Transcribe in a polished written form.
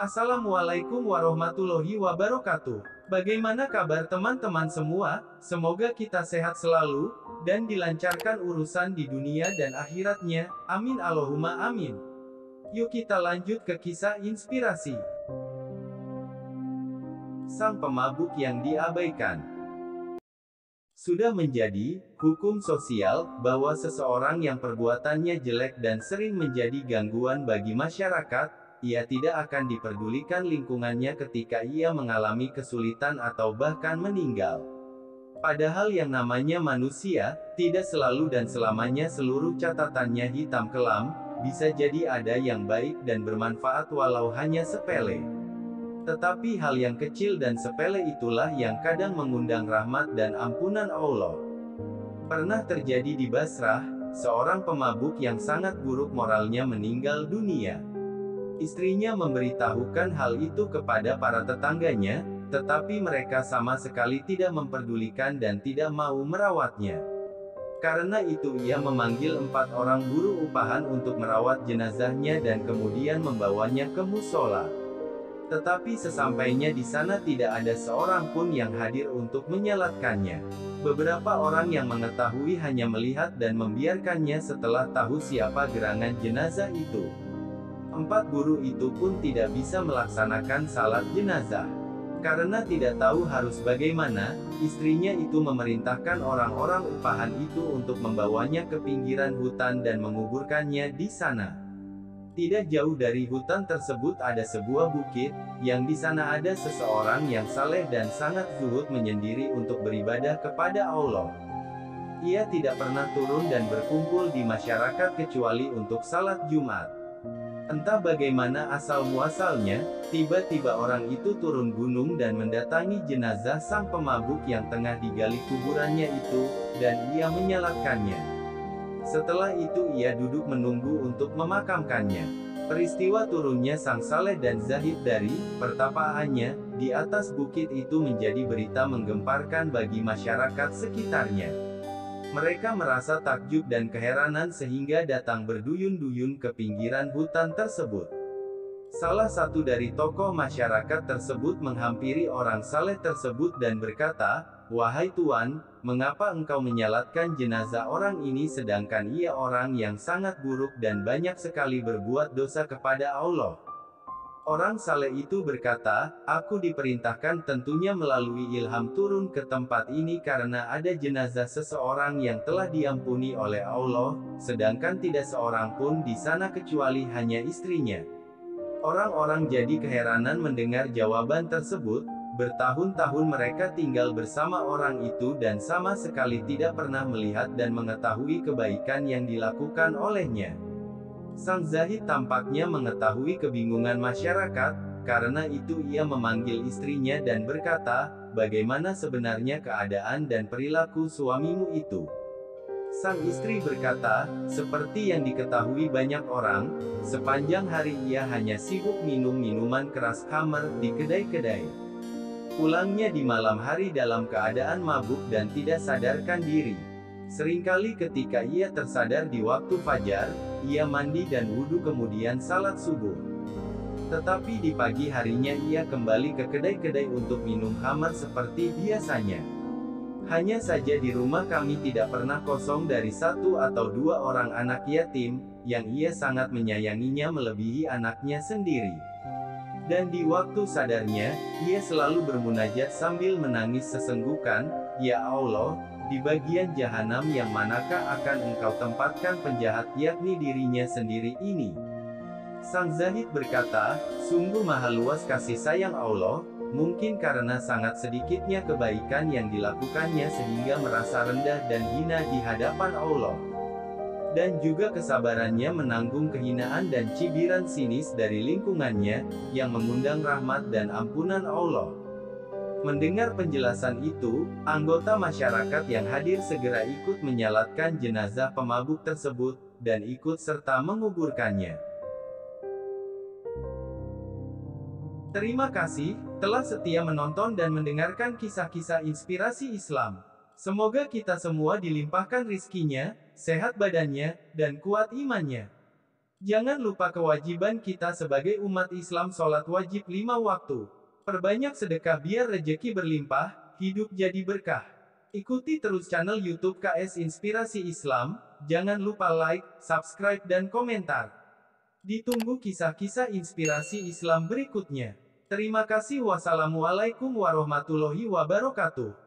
Assalamualaikum warahmatullahi wabarakatuh. Bagaimana kabar teman-teman semua? Semoga kita sehat selalu, dan dilancarkan urusan di dunia dan akhiratnya. Amin Allahumma amin. Yuk kita lanjut ke kisah inspirasi. Sang pemabuk yang diabaikan. Sudah menjadi hukum sosial bahwa seseorang yang perbuatannya jelek dan sering menjadi gangguan bagi masyarakat, ia tidak akan diperdulikan lingkungannya ketika ia mengalami kesulitan atau bahkan meninggal. Padahal yang namanya manusia, tidak selalu dan selamanya seluruh catatannya hitam kelam, bisa jadi ada yang baik dan bermanfaat walau hanya sepele. Tetapi hal yang kecil dan sepele itulah yang kadang mengundang rahmat dan ampunan Allah. Pernah terjadi di Basrah, seorang pemabuk yang sangat buruk moralnya meninggal dunia. Istrinya memberitahukan hal itu kepada para tetangganya, tetapi mereka sama sekali tidak memperdulikan dan tidak mau merawatnya. Karena itu ia memanggil 4 orang buruh upahan untuk merawat jenazahnya dan kemudian membawanya ke musola. Tetapi sesampainya di sana tidak ada seorang pun yang hadir untuk menyalatkannya. Beberapa orang yang mengetahui hanya melihat dan membiarkannya setelah tahu siapa gerangan jenazah itu. 4 buruh itu pun tidak bisa melaksanakan salat jenazah. Karena tidak tahu harus bagaimana, istrinya itu memerintahkan orang-orang upahan itu untuk membawanya ke pinggiran hutan dan menguburkannya di sana. Tidak jauh dari hutan tersebut ada sebuah bukit, yang di sana ada seseorang yang saleh dan sangat zuhud menyendiri untuk beribadah kepada Allah. Ia tidak pernah turun dan berkumpul di masyarakat kecuali untuk salat Jumat. Entah bagaimana asal-muasalnya, tiba-tiba orang itu turun gunung dan mendatangi jenazah sang pemabuk yang tengah digali kuburannya itu, dan ia menyalatkannya. Setelah itu ia duduk menunggu untuk memakamkannya. Peristiwa turunnya sang saleh dan zahid dari pertapaannya di atas bukit itu menjadi berita menggemparkan bagi masyarakat sekitarnya. Mereka merasa takjub dan keheranan sehingga datang berduyun-duyun ke pinggiran hutan tersebut. Salah satu dari tokoh masyarakat tersebut menghampiri orang saleh tersebut dan berkata, "Wahai Tuan, mengapa engkau menyalatkan jenazah orang ini sedangkan ia orang yang sangat buruk dan banyak sekali berbuat dosa kepada Allah?" Orang saleh itu berkata, "Aku diperintahkan tentunya melalui ilham turun ke tempat ini karena ada jenazah seseorang yang telah diampuni oleh Allah, sedangkan tidak seorang pun di sana kecuali hanya istrinya." Orang-orang jadi keheranan mendengar jawaban tersebut. Bertahun-tahun mereka tinggal bersama orang itu dan sama sekali tidak pernah melihat dan mengetahui kebaikan yang dilakukan olehnya. Sang zahid tampaknya mengetahui kebingungan masyarakat, karena itu ia memanggil istrinya dan berkata, "Bagaimana sebenarnya keadaan dan perilaku suamimu itu?" Sang istri berkata, "Seperti yang diketahui banyak orang, sepanjang hari ia hanya sibuk minum minuman keras khamr di kedai-kedai. Pulangnya di malam hari dalam keadaan mabuk dan tidak sadarkan diri. Seringkali ketika ia tersadar di waktu fajar, ia mandi dan wudhu kemudian salat subuh. Tetapi di pagi harinya ia kembali ke kedai-kedai untuk minum khamar seperti biasanya. Hanya saja di rumah kami tidak pernah kosong dari 1 atau 2 orang anak yatim, yang ia sangat menyayanginya melebihi anaknya sendiri. Dan di waktu sadarnya, ia selalu bermunajat sambil menangis sesenggukan, 'Ya Allah, di bagian jahanam yang manakah akan engkau tempatkan penjahat yakni dirinya sendiri ini?' Sang zahid berkata, 'Sungguh maha luas kasih sayang Allah, mungkin karena sangat sedikitnya kebaikan yang dilakukannya sehingga merasa rendah dan hina di hadapan Allah. Dan juga kesabarannya menanggung kehinaan dan cibiran sinis dari lingkungannya, yang mengundang rahmat dan ampunan Allah.' Mendengar penjelasan itu, anggota masyarakat yang hadir segera ikut menyalatkan jenazah pemabuk tersebut, dan ikut serta menguburkannya. Terima kasih telah setia menonton dan mendengarkan kisah-kisah inspirasi Islam. Semoga kita semua dilimpahkan rizkinya, sehat badannya, dan kuat imannya. Jangan lupa kewajiban kita sebagai umat Islam sholat wajib 5 waktu. Perbanyak sedekah biar rejeki berlimpah, hidup jadi berkah. Ikuti terus channel YouTube KS Inspirasi Islam, jangan lupa like, subscribe dan komentar. Ditunggu kisah-kisah inspirasi Islam berikutnya. Terima kasih. Wassalamualaikum warahmatullahi wabarakatuh.